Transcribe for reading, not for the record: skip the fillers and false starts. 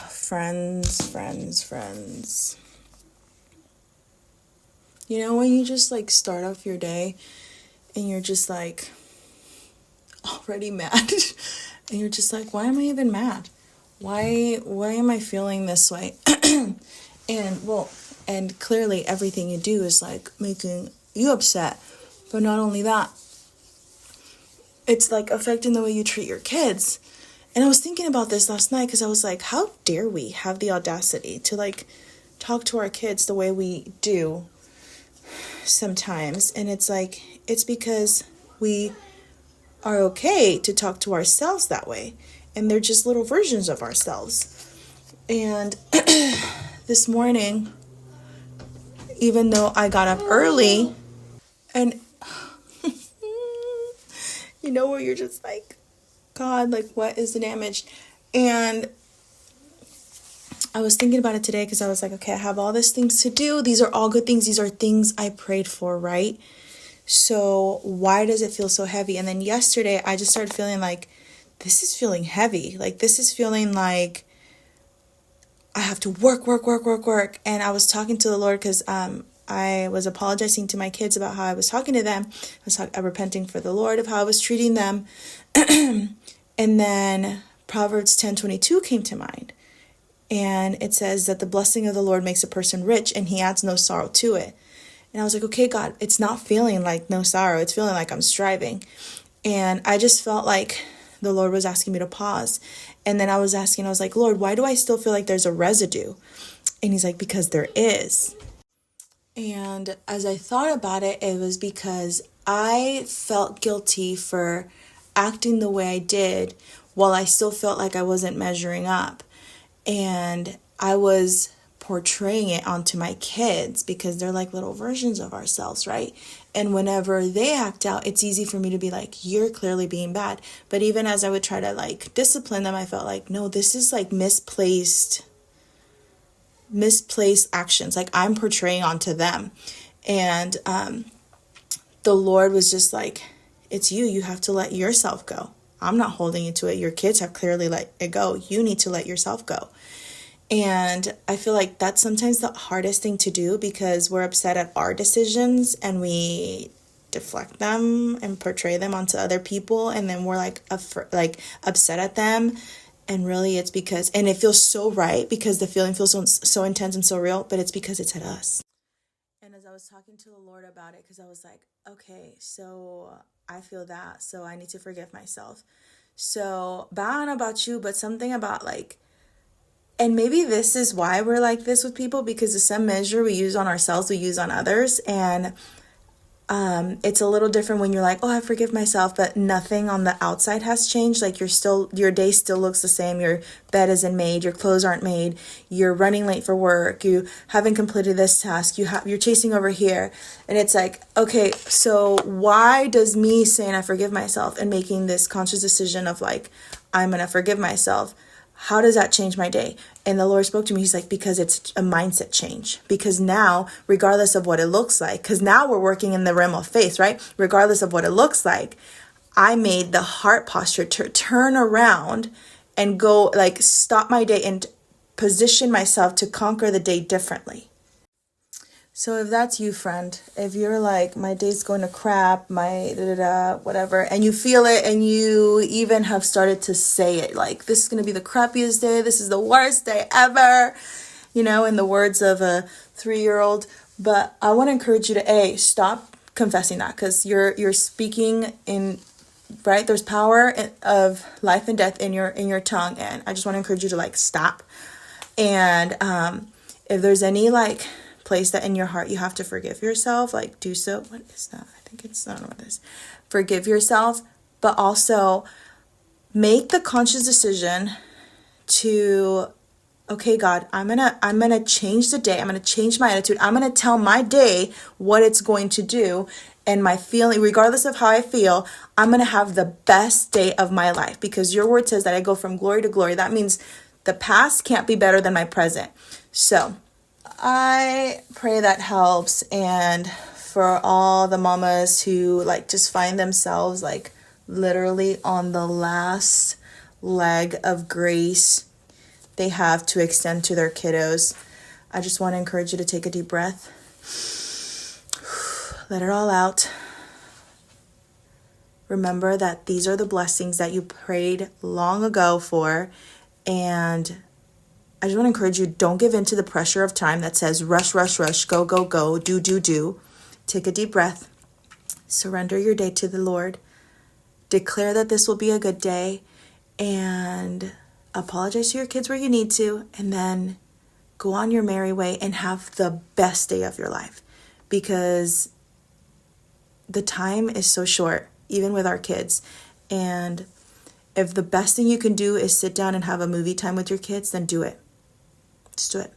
Friends. You know, when you just like start off your day and you're just like already mad and you're just like, why am I even mad? Why am I feeling this way? And clearly everything you do is like making you upset. But not only that, it's like affecting the way you treat your kids. And I was thinking about this last night because I was like, how dare we have the audacity to like talk to our kids the way we do sometimes. And it's like, it's because we are okay to talk to ourselves that way. And they're just little versions of ourselves. And this morning, even though I got up early, and you know, where you're just like, God, like, what is the damage? And I was thinking about it today because I was like, okay, I have all these things to do. These are all good things. These are things I prayed for, right? So why does it feel so heavy? And then yesterday, I just started feeling like, this is feeling heavy. Like, this is feeling like I have to work. And I was talking to the Lord because I was apologizing to my kids about how I was talking to them. I was repenting for the Lord of how I was treating them. And then Proverbs 10:22 came to mind. And it says that the blessing of the Lord makes a person rich and he adds no sorrow to it. And I was like, okay, God, it's not feeling like no sorrow. It's feeling like I'm striving. And I just felt like the Lord was asking me to pause. And then I was like, Lord, why do I still feel like there's a residue? And he's like, because there is. And as I thought about it, it was because I felt guilty for acting the way I did while I still felt like I wasn't measuring up. And I was portraying it onto my kids because they're like little versions of ourselves, right? And whenever they act out, it's easy for me to be like, you're clearly being bad. But even as I would try to like discipline them, I felt like, no, this is like misplaced actions. Like I'm portraying onto them. And the Lord was just like, it's you. You have to let yourself go. I'm not holding you to it. Your kids have clearly let it go. You need to let yourself go. And I feel like that's sometimes the hardest thing to do because we're upset at our decisions and we deflect them and portray them onto other people. And then we're like upset at them. And really it's because, and it feels so right because the feeling feels so intense and so real, but it's because it's at us. And as I was talking to the Lord about it, because I was like, okay, so I feel that, so I need to forgive myself. So, I don't know about you, but something about like, and maybe this is why we're like this with people, because of some measure we use on ourselves, we use on others. And it's a little different when you're like, oh, I forgive myself, but nothing on the outside has changed. Like your day still looks the same. Your bed isn't made. Your clothes aren't made. You're running late for work. You haven't completed this task. You're chasing over here. And it's like, okay, so why does me saying I forgive myself and making this conscious decision of like, I'm going to forgive myself, how does that change my day? And the Lord spoke to me. He's like, because it's a mindset change. Because now, regardless of what it looks like, because now we're working in the realm of faith, right? Regardless of what it looks like, I made the heart posture to turn around and go like stop my day and position myself to conquer the day differently. So if that's you, friend, if you're like, my day's going to crap, my whatever, and you feel it and you even have started to say it, like, this is going to be the crappiest day, this is the worst day ever, you know, in the words of a 3-year-old. But I want to encourage you to, stop confessing that, because you're speaking in, right? There's power of life and death in your tongue. And I just want to encourage you to like stop. And if there's any like place that in your heart you have to forgive yourself, like do so. What is that? I think it's, I don't know what it is. Forgive yourself, but also make the conscious decision to, okay, God, I'm gonna change the day. I'm gonna change my attitude. I'm gonna tell my day what it's going to do, and my feeling, regardless of how I feel, I'm gonna have the best day of my life, because your word says that I go from glory to glory. That means the past can't be better than my present. So I pray that helps. And for all the mamas who like just find themselves like literally on the last leg of grace, they have to extend to their kiddos. I just want to encourage you to take a deep breath. Let it all out. Remember that these are the blessings that you prayed long ago for. And I just want to encourage you, don't give in to the pressure of time that says rush, rush, rush, go, go, go, do, do, do. Take a deep breath. Surrender your day to the Lord. Declare that this will be a good day. And apologize to your kids where you need to. And then go on your merry way and have the best day of your life. Because the time is so short, even with our kids. And if the best thing you can do is sit down and have a movie time with your kids, then do it. Just do it.